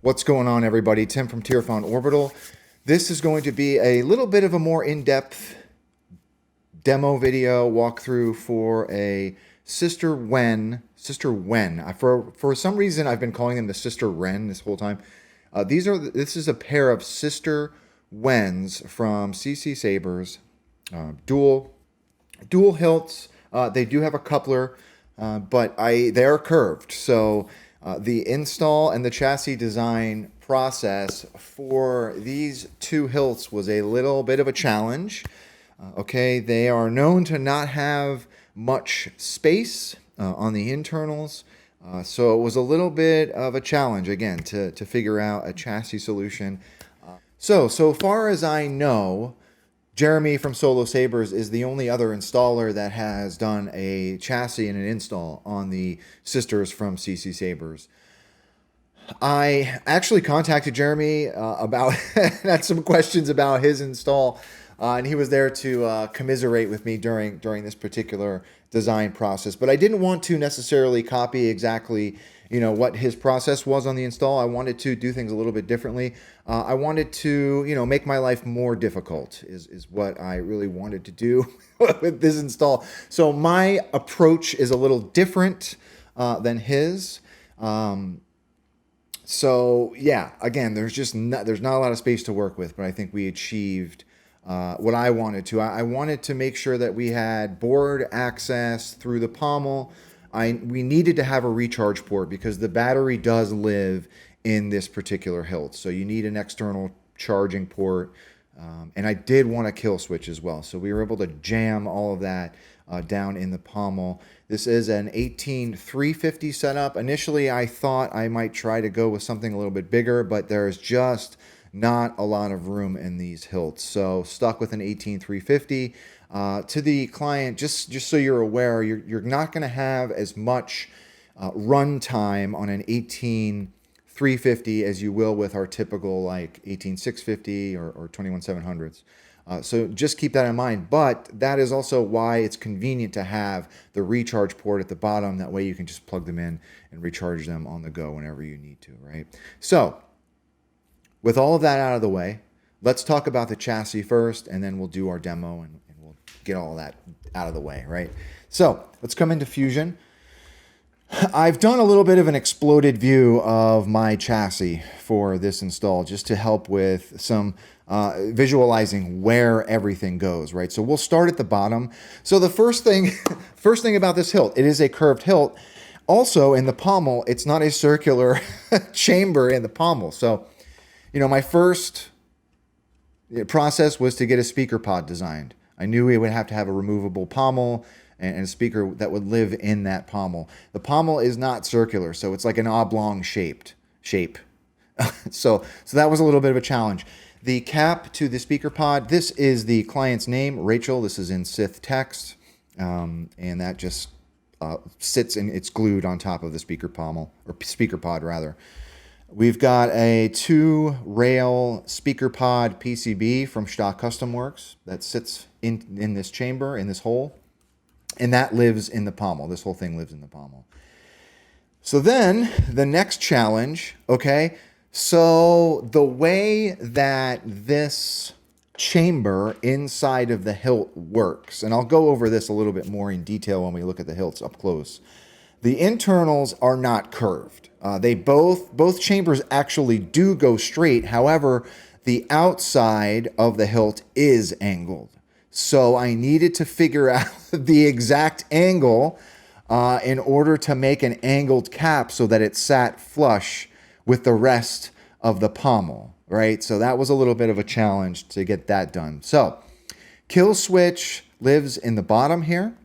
What's going on, everybody? Tim from Tierfon Orbital. This is going to be a little bit of a more in-depth demo video walkthrough for a Sister Wen. For some reason, I've been calling them the Sister Wren this whole time. This is a pair of Sister Wens from CCSabers, dual hilts. They do have a coupler, but they are curved. So the install and the chassis design process for these two hilts was a little bit of a challenge. Okay, they are known to not have much space on the internals. So it was a little bit of a challenge, again, to figure out a chassis solution. So far as I know, Jeremy from CCSabers is the only other installer that has done a chassis and an install on the Sisters from CCSabers. I actually contacted Jeremy about had some questions about his install, and he was there to commiserate with me during this particular design process. But I didn't want to necessarily copy exactly, what his process was on the install. I wanted to do things a little bit differently. I wanted to, make my life more difficult is what I really wanted to do with this install. So my approach is a little different than his. So yeah, again, there's not a lot of space to work with, but I think we achieved what I wanted to. I wanted to make sure that we had board access through the pommel. We needed to have a recharge port because the battery does live in this particular hilt. So you need an external charging port. And I did want a kill switch as well. So we were able to jam all of that down in the pommel. This is an 18350 setup. Initially, I thought I might try to go with something a little bit bigger, but there's just not a lot of room in these hilts. So stuck with an 18350. To the client, just so you're aware, you're not going to have as much run time on an 18350 as you will with our typical like 18650 or 21700s. So just keep that in mind. But that is also why it's convenient to have the recharge port at the bottom. That way you can just plug them in and recharge them on the go whenever you need to, right? So with all of that out of the way, let's talk about the chassis first, and then we'll do our demo and we'll get all of that out of the way, right? So let's come into Fusion. I've done a little bit of an exploded view of my chassis for this install just to help with some visualizing where everything goes, right? So we'll start at the bottom. So the first thing about this hilt, it is a curved hilt. Also in the pommel, it's not a circular chamber in the pommel. So, my first process was to get a speaker pod designed. I knew we would have to have a removable pommel and a speaker that would live in that pommel. The pommel is not circular, so it's like an oblong shape. So that was a little bit of a challenge. The cap to the speaker pod, this is the client's name, Rachel. This is in Sith text, and that just sits and it's glued on top of the speaker pommel, or speaker pod rather. We've got a 2-rail speaker pod PCB from Stock Custom Works that sits in this chamber, in this hole, and that lives in the pommel. This whole thing lives in the pommel. So then the next challenge, okay, so the way that this chamber inside of the hilt works, and I'll go over this a little bit more in detail when we look at the hilts up close. The internals are not curved. They both chambers actually do go straight. However, the outside of the hilt is angled. So I needed to figure out the exact angle in order to make an angled cap so that it sat flush with the rest of the pommel, right? So that was a little bit of a challenge to get that done. So kill switch lives in the bottom here,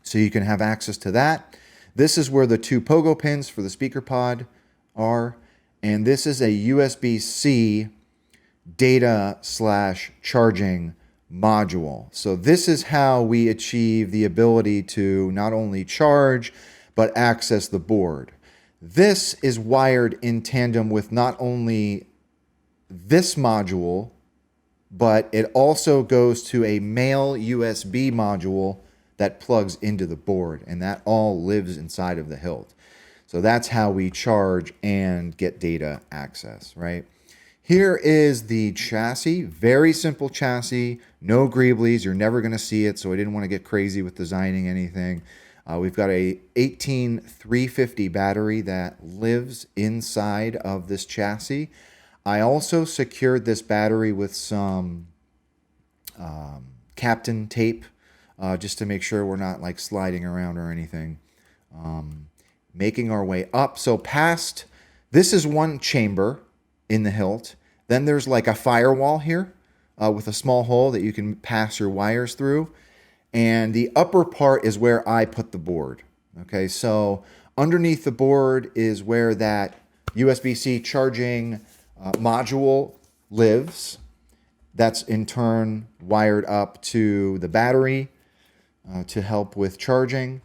so you can have access to that. This is where the 2 pogo pins for the speaker pod are, and this is a USB-C data/charging module. So this is how we achieve the ability to not only charge, but access the board. This is wired in tandem with not only this module, but it also goes to a male USB module that plugs into the board, and that all lives inside of the hilt. So that's how we charge and get data access, right? Here is the chassis, very simple chassis, no greeblies. You're never going to see it, so I didn't want to get crazy with designing anything. We've got a 18350 battery that lives inside of this chassis. I also secured this battery with some Captain tape, just to make sure we're not like sliding around or anything. Making our way up. So past, this is one chamber in the hilt. Then there's like a firewall here with a small hole that you can pass your wires through. And the upper part is where I put the board. Okay, so underneath the board is where that USB-C charging module lives. That's in turn wired up to the battery to help with charging.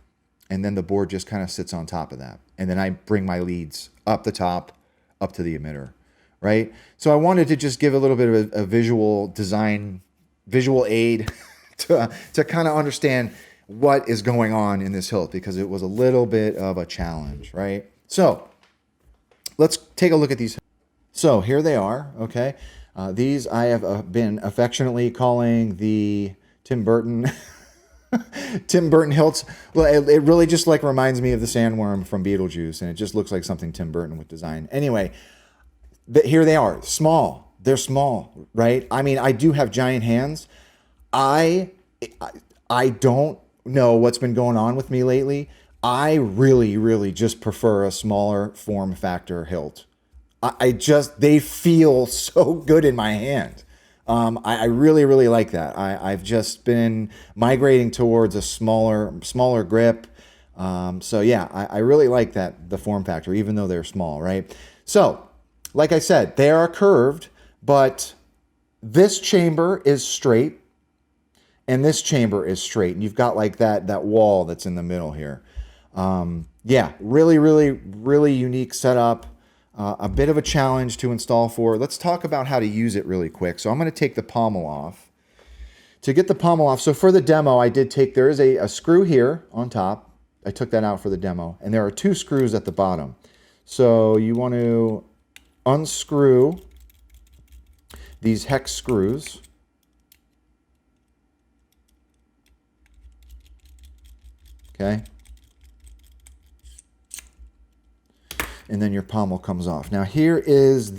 And then the board just kind of sits on top of that. And then I bring my leads up the top, up to the emitter, right? So I wanted to just give a little bit of a visual design, visual aid to kind of understand what is going on in this hilt, because it was a little bit of a challenge, right? So let's take a look at these. So here they are, okay? These I have been affectionately calling the Tim Burton Tim Burton hilts. Well, it really just like reminds me of the sandworm from Beetlejuice, and it just looks like something Tim Burton would design. Anyway, here they are, small. They're small, right? I mean, I do have giant hands. I don't know what's been going on with me lately. I really just prefer a smaller form factor hilt. They feel so good in my hand. I really like that. I've just been migrating towards a smaller grip. So yeah, I really like that, the form factor, even though they're small, right? So, like I said, they are curved, but this chamber is straight and this chamber is straight. And you've got like that wall that's in the middle here. Yeah, really unique setup. A bit of a challenge to install for. Let's talk about how to use it really quick. So I'm going to take the pommel off. To get the pommel off, so for the demo, there is a screw here on top. I took that out for the demo. And there are 2 screws at the bottom. So you want to unscrew these hex screws. Okay. And then your pommel comes off. Now here is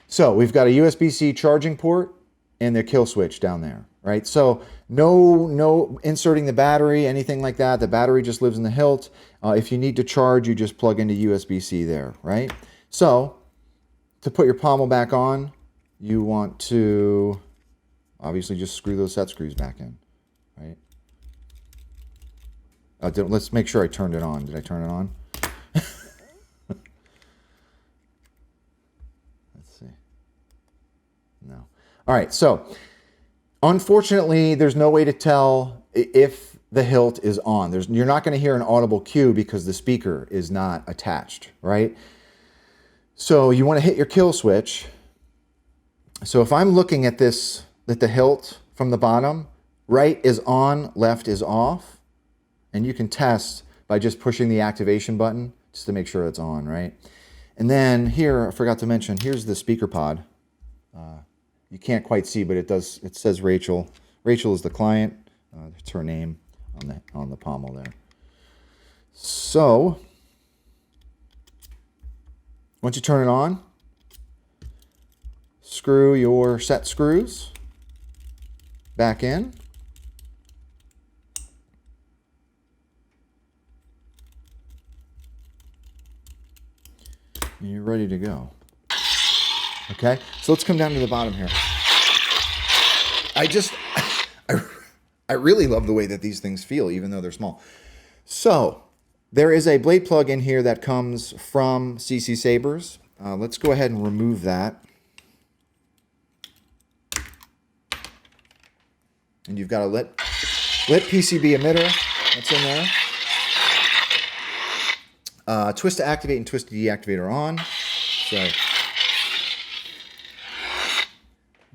so we've got a USB-C charging port and the kill switch down there, right? So no inserting the battery, anything like that. The battery just lives in the hilt. If you need to charge, you just plug into USB-C there, right? So to put your pommel back on, you want to obviously just screw those set screws back in, right? Let's make sure I turned it on. Did I turn it on? No. All right, so unfortunately, there's no way to tell if the hilt is on. You're not going to hear an audible cue because the speaker is not attached, right? So you want to hit your kill switch. So if I'm looking at the hilt from the bottom, right is on, left is off, and you can test by just pushing the activation button just to make sure it's on, right? And then here, I forgot to mention, here's the Speakerpod. You can't quite see, but it says Rachel. Rachel is the client. It's her name on the pommel there. So once you turn it on, screw your set screws back in. And you're ready to go. Okay, so let's come down to the bottom here. I really love the way that these things feel, even though they're small. So there is a blade plug in here that comes from CCSabers. Let's go ahead and remove that. And you've got a lit PCB emitter that's in there. Twist to activate and twist to deactivate are on. So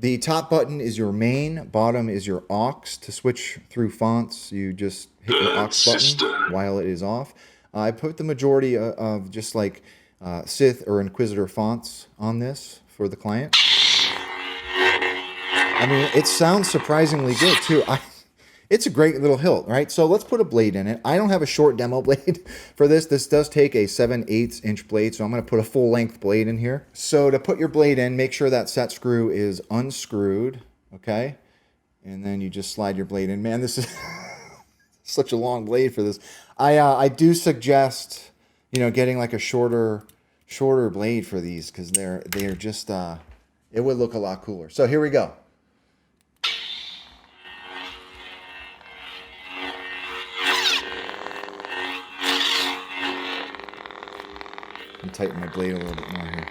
the top button is your main, bottom is your aux. To switch through fonts, you just hit your aux button while it is off. I put the majority of just like Sith or Inquisitor fonts on this for the client. I mean, it sounds surprisingly good too. It's a great little hilt, right? So let's put a blade in it. I don't have a short demo blade for this. This does take a 7/8 inch blade, so I'm going to put a full length blade in here. So to put your blade in, make sure that set screw is unscrewed, okay? And then you just slide your blade in. Man, this is such a long blade for this. I do suggest, you know, getting like a shorter blade for these, because they're just it would look a lot cooler. So here we go. Let me tighten my blade a little bit more here.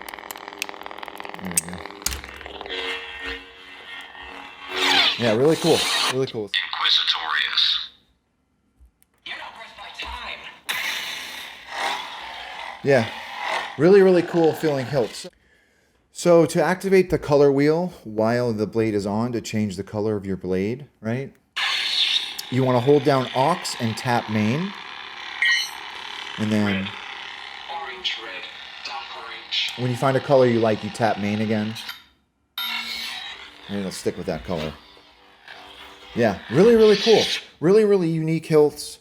There we go. Yeah, really cool. Really cool. Inquisitorious. You're not pressed by time. Yeah, really, really cool feeling hilts. So to activate the color wheel while the blade is on, to change the color of your blade, right? You want to hold down aux and tap main. And then Orange, red, dark orange. when you find a color you like, you tap main again. And it'll stick with that color. Yeah, really, really cool. Really, really unique hilts.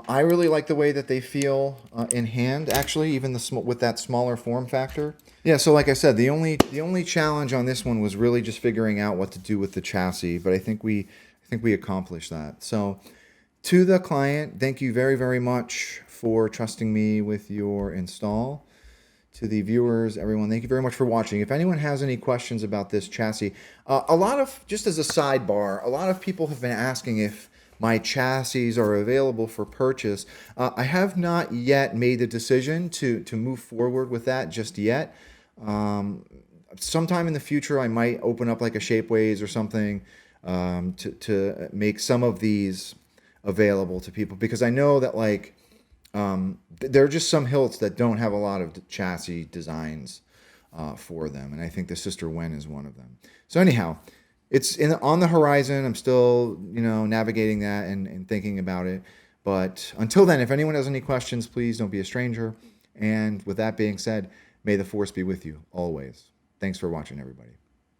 I really like the way that they feel in hand, actually, even with that smaller form factor. Yeah, so like I said, the only challenge on this one was really just figuring out what to do with the chassis, but I think we accomplished that. So to the client, thank you very, very much for trusting me with your install. To the viewers, everyone, thank you very much for watching. If anyone has any questions about this chassis, just as a sidebar, a lot of people have been asking if my chassis are available for purchase. I have not yet made the decision to move forward with that just yet. Sometime in the future, I might open up like a Shapeways or something to make some of these available to people, because I know that like there are just some hilts that don't have a lot of chassis designs for them, and I think the Sister Wens is one of them. So anyhow, it's on the horizon. I'm still, you know, navigating that and thinking about it. But until then, if anyone has any questions, please don't be a stranger. And with that being said, may the force be with you always. Thanks for watching, everybody.